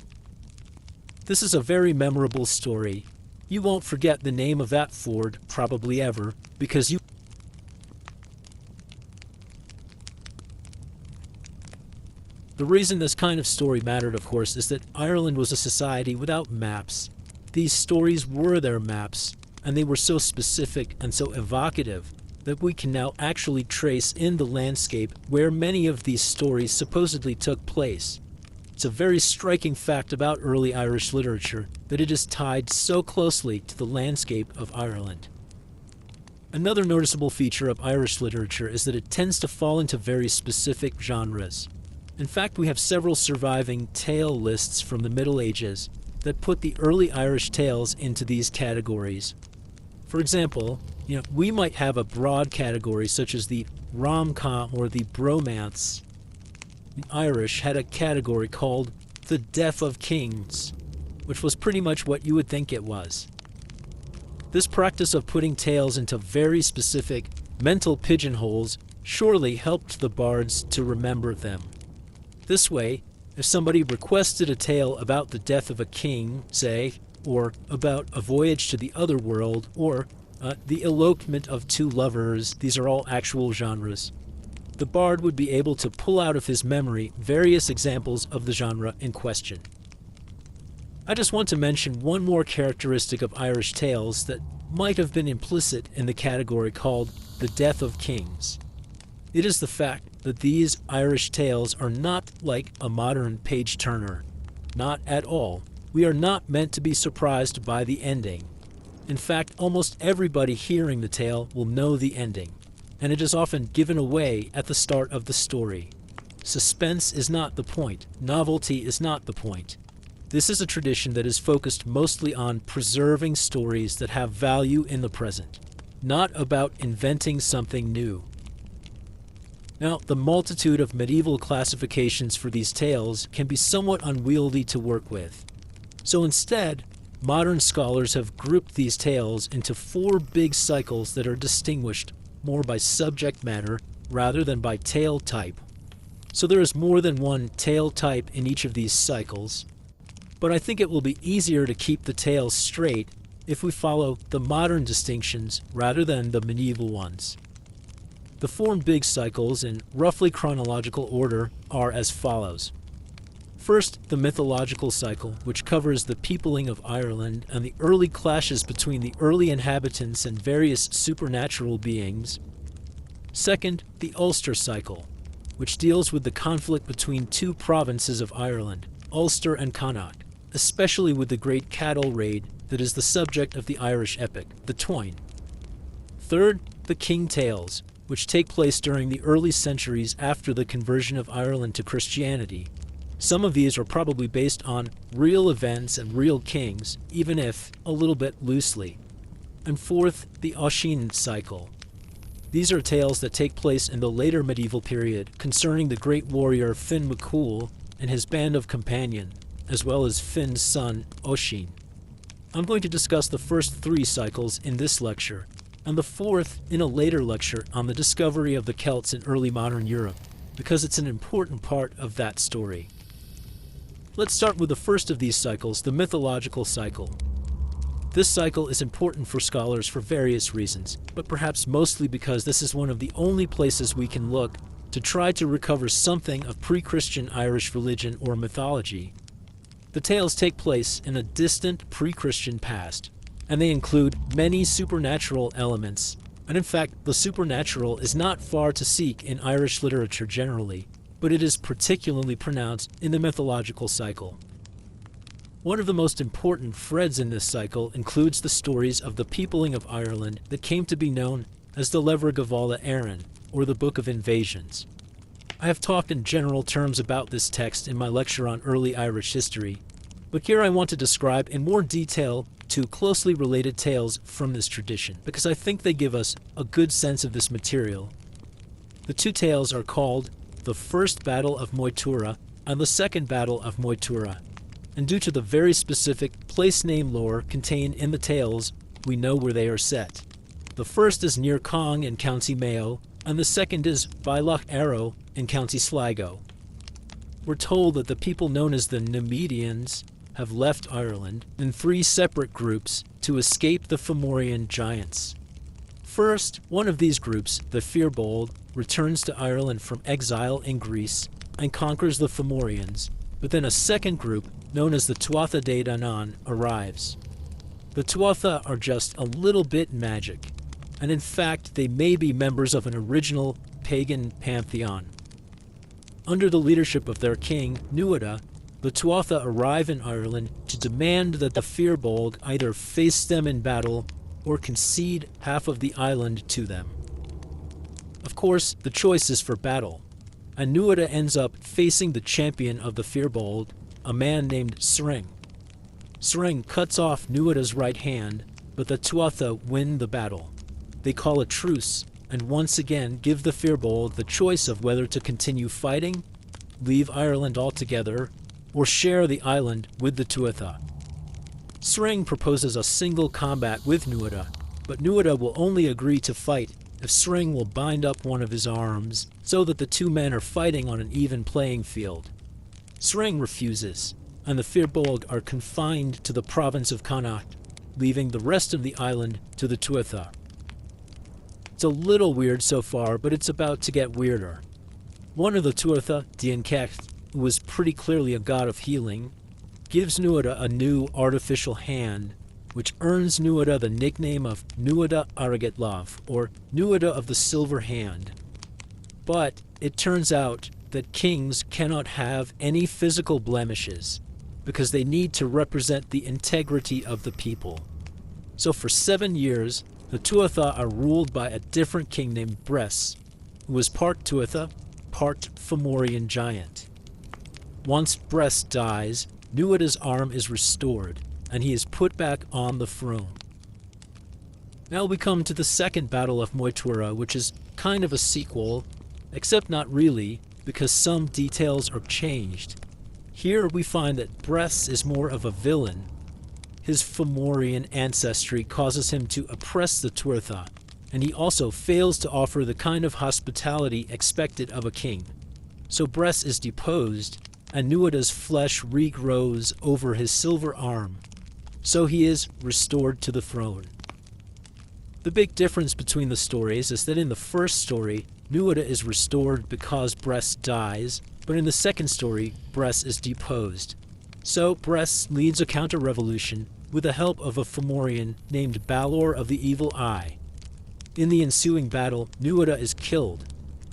This is a very memorable story. You won't forget the name of that ford, probably ever, because you... The reason this kind of story mattered, of course, is that Ireland was a society without maps. These stories were their maps, and they were so specific and so evocative that we can now actually trace in the landscape where many of these stories supposedly took place. It's a very striking fact about early Irish literature that it is tied so closely to the landscape of Ireland. Another noticeable feature of Irish literature is that it tends to fall into very specific genres. In fact, we have several surviving tale lists from the Middle Ages that put the early Irish tales into these categories. For example, we might have a broad category such as the rom-com or the bromance. The Irish had a category called the Death of Kings, which was pretty much what you would think it was. This practice of putting tales into very specific mental pigeonholes surely helped the bards to remember them. This way, if somebody requested a tale about the death of a king, say, or about a voyage to the other world, or the elopement of 2 lovers, these are all actual genres, the bard would be able to pull out of his memory various examples of the genre in question. I just want to mention one more characteristic of Irish tales that might have been implicit in the category called the Death of Kings. It is the fact that these Irish tales are not like a modern page-turner. Not at all. We are not meant to be surprised by the ending. In fact, almost everybody hearing the tale will know the ending, and it is often given away at the start of the story. Suspense is not the point. Novelty is not the point. This is a tradition that is focused mostly on preserving stories that have value in the present, not about inventing something new. Now, the multitude of medieval classifications for these tales can be somewhat unwieldy to work with. So instead, modern scholars have grouped these tales into 4 big cycles that are distinguished more by subject matter rather than by tale type. So there is more than one tale type in each of these cycles, but I think it will be easier to keep the tales straight if we follow the modern distinctions rather than the medieval ones. The 4 big cycles in roughly chronological order are as follows. First, the mythological cycle, which covers the peopling of Ireland and the early clashes between the early inhabitants and various supernatural beings. Second, the Ulster cycle, which deals with the conflict between 2 provinces of Ireland, Ulster and Connacht, especially with the great cattle raid that is the subject of the Irish epic, the Táin. Third, the King Tales, which take place during the early centuries after the conversion of Ireland to Christianity. Some of these are probably based on real events and real kings, even if a little bit loosely. And fourth, the Oisin cycle. These are tales that take place in the later medieval period concerning the great warrior Finn MacCool and his band of companions, as well as Finn's son, Oisin. I'm going to discuss the first 3 cycles in this lecture, and the 4th in a later lecture on the discovery of the Celts in early modern Europe, because it's an important part of that story. Let's start with the first of these cycles, the mythological cycle. This cycle is important for scholars for various reasons, but perhaps mostly because this is one of the only places we can look to try to recover something of pre-Christian Irish religion or mythology. The tales take place in a distant pre-Christian past, and they include many supernatural elements. And in fact, the supernatural is not far to seek in Irish literature generally, but it is particularly pronounced in the mythological cycle. One of the most important threads in this cycle includes the stories of the peopling of Ireland that came to be known as the Leabhar Gavála Éireann, or the Book of Invasions. I have talked in general terms about this text in my lecture on early Irish history, but here I want to describe in more detail two closely related tales from this tradition because I think they give us a good sense of this material. The two tales are called the First Battle of Moytura and the Second Battle of Moytura, and due to the very specific place name lore contained in the tales, we know where they are set. The first is near Cong in County Mayo, and the second is by Loch Arrow in County Sligo. We're told that the people known as the Nemedians have left Ireland in three separate groups to escape the Fomorian giants. First, one of these groups, the Firbolg, returns to Ireland from exile in Greece and conquers the Fomorians, but then a second group, known as the Tuatha De Danann, arrives. The Tuatha are just a little bit magic, and in fact they may be members of an original pagan pantheon. Under the leadership of their king, Nuada, the Tuatha arrive in Ireland to demand that the Firbolg either face them in battle or concede half of the island to them. Of course, the choice is for battle, and Nuada ends up facing the champion of the Firbolg, a man named Sring. Sring cuts off Nuada's right hand, but the Tuatha win the battle. They call a truce, and once again give the Firbolg the choice of whether to continue fighting, leave Ireland altogether, or share the island with the Tuatha. Sring proposes a single combat with Nuada, but Nuada will only agree to fight if Sring will bind up one of his arms so that the two men are fighting on an even playing field. Sring refuses, and the Firbolg are confined to the province of Connacht, leaving the rest of the island to the Tuatha. It's a little weird so far, but it's about to get weirder. One of the Tuatha, Dian Cecht, who was pretty clearly a god of healing, gives Nuada a new artificial hand, which earns Nuada the nickname of Nuada Aragetlav, or Nuada of the Silver Hand. But it turns out that kings cannot have any physical blemishes, because they need to represent the integrity of the people. So for 7 years, the Tuatha are ruled by a different king named Bress, who was part Tuatha, part Fomorian giant. Once Bress dies, Nuada's arm is restored, and he is put back on the throne. Now we come to the Second Battle of Moytura, which is kind of a sequel, except not really, because some details are changed. Here we find that Bress is more of a villain. His Fomorian ancestry causes him to oppress the Tuatha, and he also fails to offer the kind of hospitality expected of a king. So Bress is deposed, and Nuada's flesh regrows over his silver arm, so he is restored to the throne. The big difference between the stories is that in the first story, Nuada is restored because Bress dies, but in the second story, Bress is deposed. So Bress leads a counter-revolution with the help of a Fomorian named Balor of the Evil Eye. In the ensuing battle, Nuada is killed,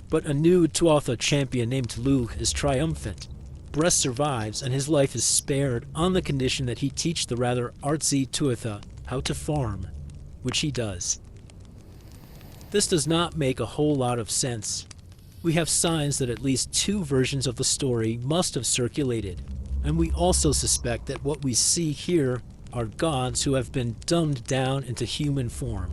but a new Tuatha champion named Luch is triumphant. Bress survives, and his life is spared on the condition that he teach the rather artsy Tuatha how to farm, which he does. This does not make a whole lot of sense. We have signs that at least 2 versions of the story must have circulated, and we also suspect that what we see here are gods who have been dumbed down into human form.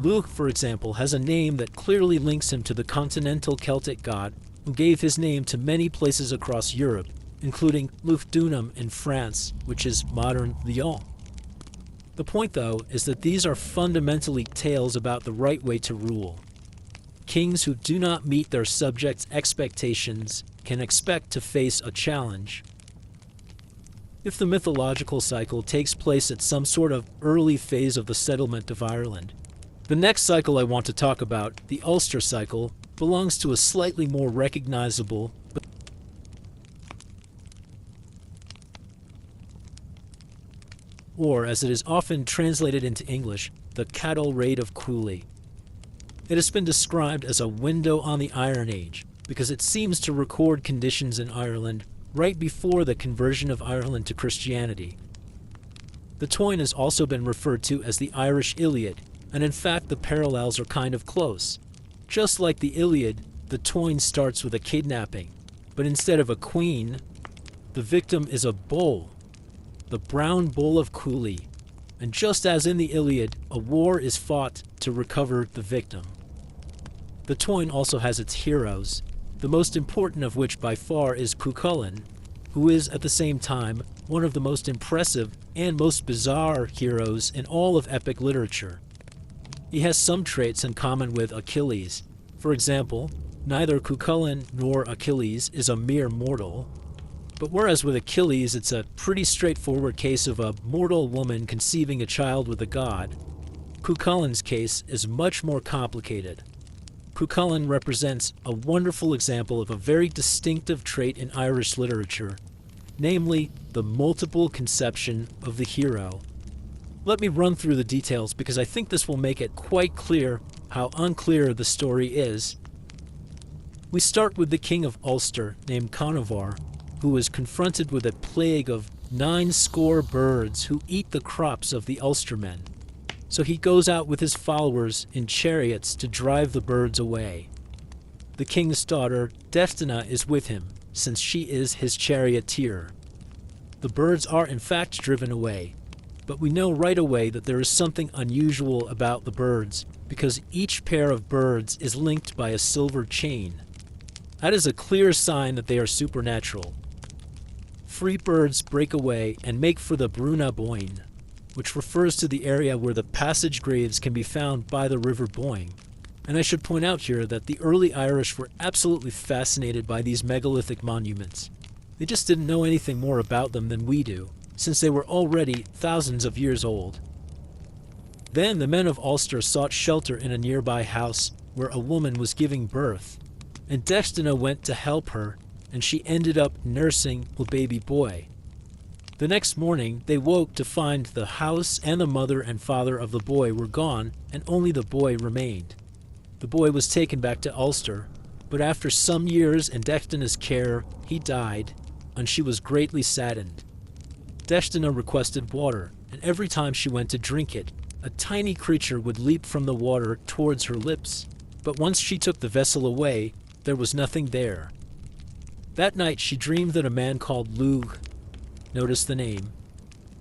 Luch, for example, has a name that clearly links him to the continental Celtic god who gave his name to many places across Europe, including Lugdunum in France, which is modern Lyon. The point, though, is that these are fundamentally tales about the right way to rule. Kings who do not meet their subjects' expectations can expect to face a challenge. If the mythological cycle takes place at some sort of early phase of the settlement of Ireland, the next cycle I want to talk about, the Ulster cycle, belongs to a slightly more recognizable or, as it is often translated into English, the Cattle Raid of Cooley. It has been described as a window on the Iron Age because it seems to record conditions in Ireland right before the conversion of Ireland to Christianity. The Táin has also been referred to as the Irish Iliad, and in fact the parallels are kind of close. Just like the Iliad, the Táin starts with a kidnapping, but instead of a queen, the victim is a bull, the brown bull of Cooley, And just as in the Iliad, a war is fought to recover the victim. The Toyne also has its heroes, the most important of which by far is Cuchulainn, who is at the same time one of the most impressive and most bizarre heroes in all of epic literature. He has some traits in common with Achilles. For example, neither Cuchulainn nor Achilles is a mere mortal. But whereas with Achilles it's a pretty straightforward case of a mortal woman conceiving a child with a god, Cuchulainn's case is much more complicated. Cuchulainn represents a wonderful example of a very distinctive trait in Irish literature, namely the multiple conception of the hero. Let me run through the details because I think this will make it quite clear how unclear the story is. We start with the king of Ulster named Conovar, who is confronted with a plague of 90 birds who eat the crops of the Ulstermen. So he goes out with his followers in chariots to drive the birds away. The king's daughter, Deftina, is with him, since she is his charioteer. The birds are in fact driven away, but we know right away that there is something unusual about the birds, because each pair of birds is linked by a silver chain. That is a clear sign that they are supernatural. Free birds break away and make for the Bruna Boyne, which refers to the area where the passage graves can be found by the River Boyne. And I should point out here that the early Irish were absolutely fascinated by these megalithic monuments. They just didn't know anything more about them than we do, since they were already thousands of years old. Then the men of Ulster sought shelter in a nearby house where a woman was giving birth, and Deftina went to help her, and she ended up nursing a baby boy. The next morning, they woke to find the house and the mother and father of the boy were gone, and only the boy remained. The boy was taken back to Ulster, but after some years in Deftina's care, he died, and she was greatly saddened. Deftina requested water, and every time she went to drink it, a tiny creature would leap from the water towards her lips. But once she took the vessel away, there was nothing there. That night she dreamed that a man called Lugh, notice the name,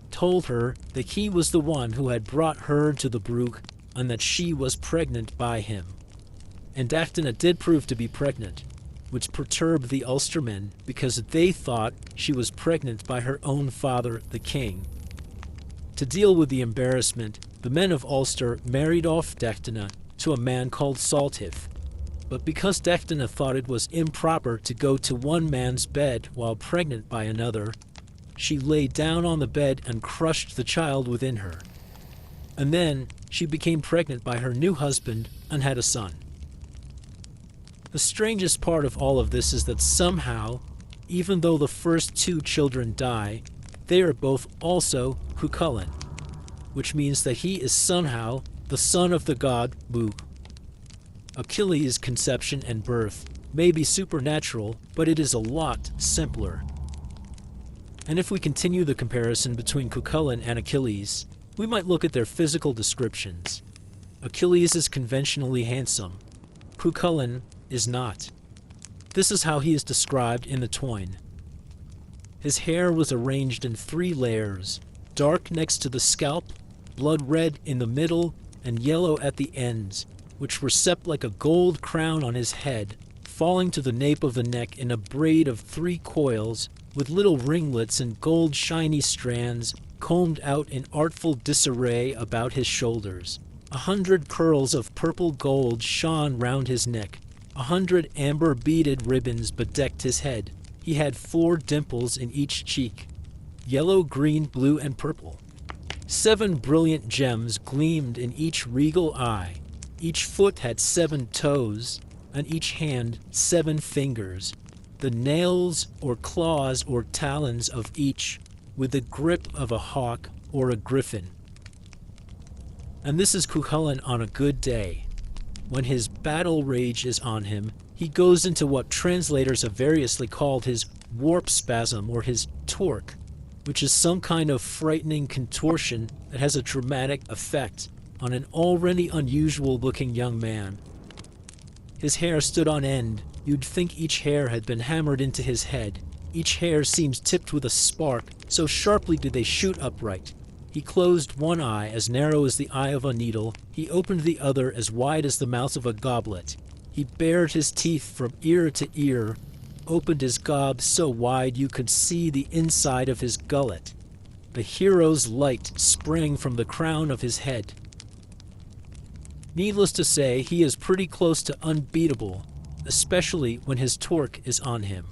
told her that he was the one who had brought her to the Brugh and that she was pregnant by him. And Deftina did prove to be pregnant, which perturbed the Ulstermen because they thought she was pregnant by her own father, the king. To deal with the embarrassment, the men of Ulster married off Deftina to a man called Saltif. But because Deftina thought it was improper to go to one man's bed while pregnant by another, she lay down on the bed and crushed the child within her. And then she became pregnant by her new husband and had a son. The strangest part of all of this is that somehow, even though the first two children die, they are both also Cuchulainn, which means that he is somehow the son of the god Bugh. Achilles' conception and birth may be supernatural, but it is a lot simpler. And if we continue the comparison between Cuchulainn and Achilles, we might look at their physical descriptions. Achilles is conventionally handsome. Cuchulainn is not. This is how he is described in the Toyne. His hair was arranged in 3 layers, dark next to the scalp, blood red in the middle, and yellow at the ends, which were set like a gold crown on his head, falling to the nape of the neck in a braid of 3 coils, with little ringlets and gold shiny strands combed out in artful disarray about his shoulders. 100 curls of purple gold shone round his neck. 100 amber beaded ribbons bedecked his head. He had 4 dimples in each cheek, yellow, green, blue, and purple. 7 brilliant gems gleamed in each regal eye. Each foot had 7 toes, and each hand 7 fingers, the nails or claws or talons of each, with the grip of a hawk or a griffin. And this is Cuchulainn on a good day. When his battle rage is on him, he goes into what translators have variously called his warp spasm or his torque, which is some kind of frightening contortion that has a dramatic effect on an already unusual-looking young man. His hair stood on end. You'd think each hair had been hammered into his head. Each hair seems tipped with a spark, so sharply did they shoot upright. He closed one eye as narrow as the eye of a needle. He opened the other as wide as the mouth of a goblet. He bared his teeth from ear to ear, opened his gob so wide you could see the inside of his gullet. The hero's light sprang from the crown of his head. Needless to say, he is pretty close to unbeatable, especially when his torque is on him.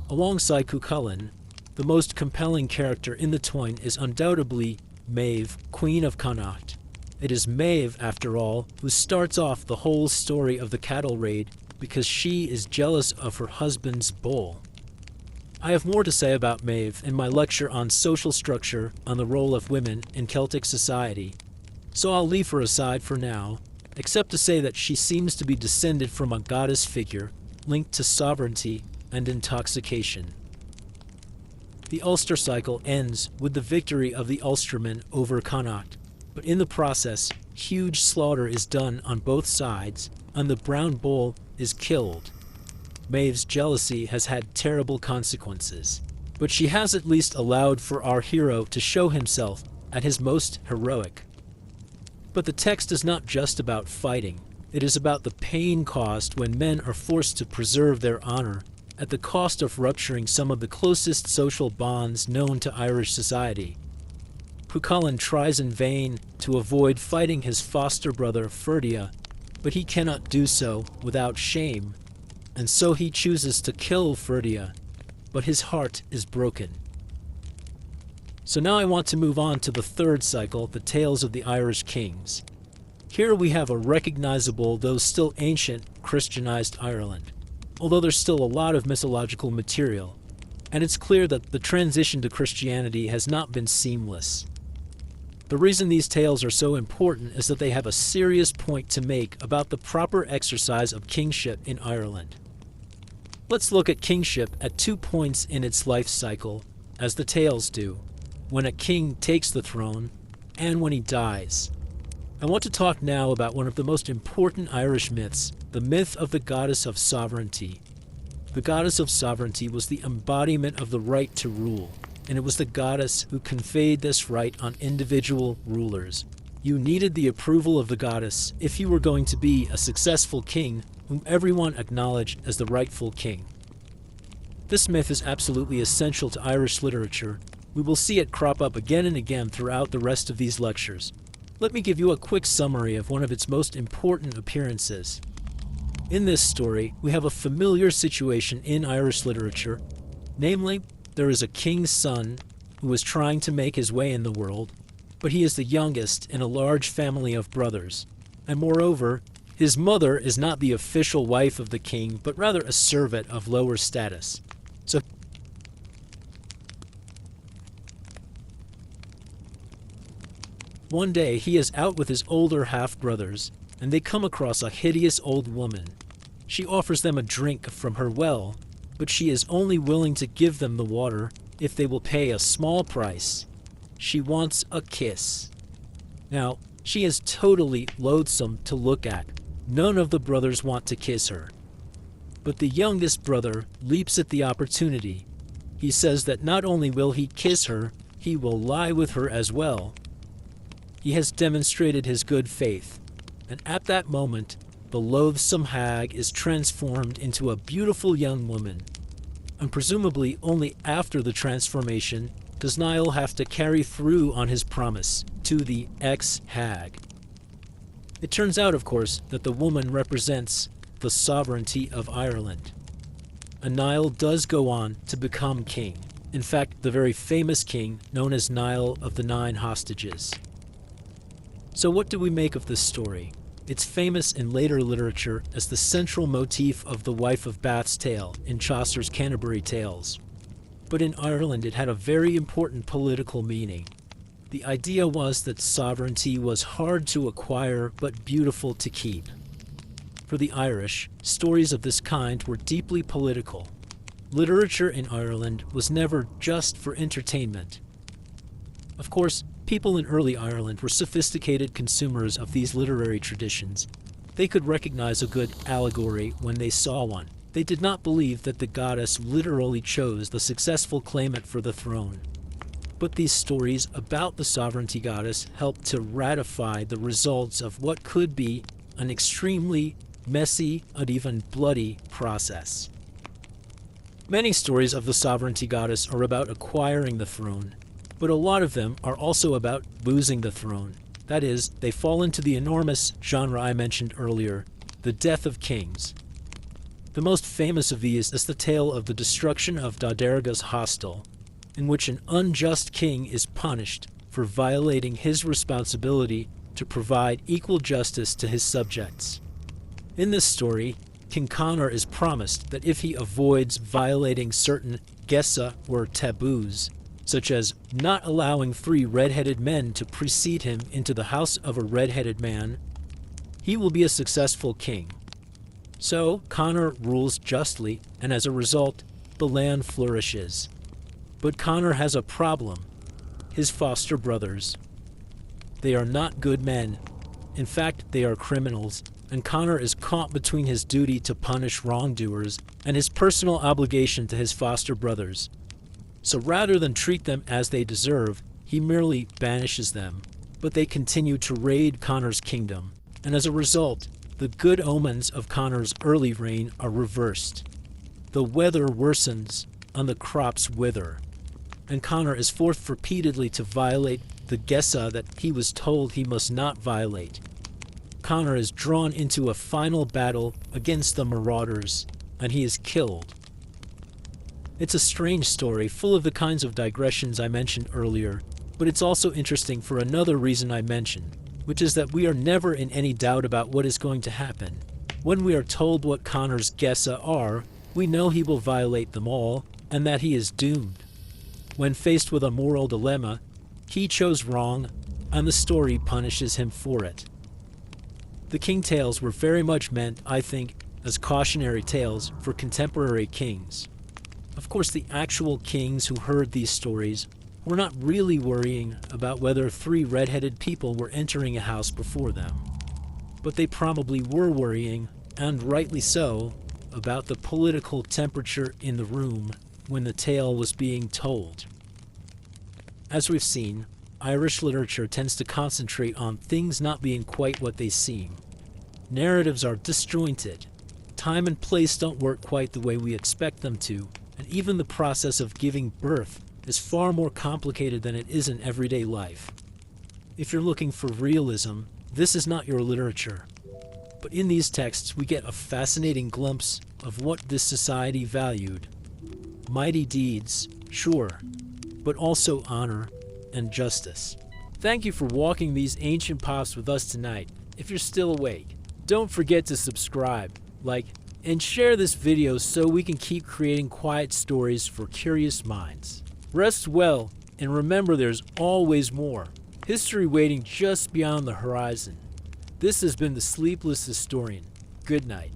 Alongside Cuchulainn, the most compelling character in the Táin is undoubtedly Maeve, Queen of Connacht. It is Maeve, after all, who starts off the whole story of the cattle raid because she is jealous of her husband's bull. I have more to say about Maeve in my lecture on social structure on the role of women in Celtic society, so I'll leave her aside for now, except to say that she seems to be descended from a goddess figure linked to sovereignty and intoxication. The Ulster cycle ends with the victory of the Ulstermen over Connacht, but in the process, huge slaughter is done on both sides, and the brown bull is killed. Maeve's jealousy has had terrible consequences, but she has at least allowed for our hero to show himself at his most heroic. But the text is not just about fighting. It is about the pain caused when men are forced to preserve their honor at the cost of rupturing some of the closest social bonds known to Irish society. Cuchulainn tries in vain to avoid fighting his foster brother Ferdia, but he cannot do so without shame, and so he chooses to kill Ferdia, but his heart is broken. So now I want to move on to the third cycle, the Tales of the Irish Kings. Here we have a recognizable, though still ancient, Christianized Ireland, although there's still a lot of mythological material, and it's clear that the transition to Christianity has not been seamless. The reason these tales are so important is that they have a serious point to make about the proper exercise of kingship in Ireland. Let's look at kingship at 2 points in its life cycle, as the tales do, when a king takes the throne and when he dies. I want to talk now about one of the most important Irish myths, the myth of the goddess of sovereignty. The goddess of sovereignty was the embodiment of the right to rule, and it was the goddess who conveyed this right on individual rulers. You needed the approval of the goddess if you were going to be a successful king whom everyone acknowledged as the rightful king. This myth is absolutely essential to Irish literature. We will see it crop up again and again throughout the rest of these lectures. Let me give you a quick summary of one of its most important appearances. In this story, we have a familiar situation in Irish literature. Namely, there is a king's son who is trying to make his way in the world, but he is the youngest in a large family of brothers. And moreover, his mother is not the official wife of the king, but rather a servant of lower status. So one day, he is out with his older half-brothers, and they come across a hideous old woman. She offers them a drink from her well, but she is only willing to give them the water if they will pay a small price. She wants a kiss. Now, she is totally loathsome to look at. None of the brothers want to kiss her. But the youngest brother leaps at the opportunity. He says that not only will he kiss her, he will lie with her as well. He has demonstrated his good faith, and at that moment, the loathsome hag is transformed into a beautiful young woman. And presumably only after the transformation does Niall have to carry through on his promise to the ex-hag. It turns out, of course, that the woman represents the sovereignty of Ireland. And Niall does go on to become king. In fact, the very famous king known as Niall of the Nine Hostages. So what do we make of this story? It's famous in later literature as the central motif of the Wife of Bath's tale in Chaucer's Canterbury Tales. But in Ireland it had a very important political meaning. The idea was that sovereignty was hard to acquire but beautiful to keep. For the Irish, stories of this kind were deeply political. Literature in Ireland was never just for entertainment. Of course, people in early Ireland were sophisticated consumers of these literary traditions. They could recognize a good allegory when they saw one. They did not believe that the goddess literally chose the successful claimant for the throne. But these stories about the sovereignty goddess help to ratify the results of what could be an extremely messy and even bloody process. Many stories of the sovereignty goddess are about acquiring the throne, but a lot of them are also about losing the throne. That is, they fall into the enormous genre I mentioned earlier, the death of kings. The most famous of these is the tale of the destruction of Doderga's hostel, in which an unjust king is punished for violating his responsibility to provide equal justice to his subjects. In this story, King Connor is promised that if he avoids violating certain gesa or taboos, such as not allowing 3 red-headed men to precede him into the house of a red-headed man, he will be a successful king. So Connor rules justly, and as a result, the land flourishes. But Connor has a problem: his foster brothers. They are not good men. In fact, they are criminals, and Connor is caught between his duty to punish wrongdoers and his personal obligation to his foster brothers. So rather than treat them as they deserve, he merely banishes them. But they continue to raid Connor's kingdom, and as a result, the good omens of Connor's early reign are reversed. The weather worsens and the crops wither, and Connor is forced repeatedly to violate the gesa that he was told he must not violate. Connor is drawn into a final battle against the marauders, and he is killed. It's a strange story, full of the kinds of digressions I mentioned earlier, but it's also interesting for another reason I mentioned, which is that we are never in any doubt about what is going to happen. When we are told what Connor's gesa are, we know he will violate them all, and that he is doomed. When faced with a moral dilemma, he chose wrong, and the story punishes him for it. The King Tales were very much meant, I think, as cautionary tales for contemporary kings. Of course, the actual kings who heard these stories were not really worrying about whether 3 red-headed people were entering a house before them. But they probably were worrying, and rightly so, about the political temperature in the room when the tale was being told. As we've seen, Irish literature tends to concentrate on things not being quite what they seem. Narratives are disjointed. Time and place don't work quite the way we expect them to, and even the process of giving birth is far more complicated than it is in everyday life. If you're looking for realism, this is not your literature. But in these texts, we get a fascinating glimpse of what this society valued. Mighty deeds, sure, but also honor and justice. Thank you for walking these ancient paths with us tonight. If you're still awake, don't forget to subscribe, like, and share this video so we can keep creating quiet stories for curious minds. Rest well, and remember there's always more. History waiting just beyond the horizon. This has been the Sleepless Historian. Good night.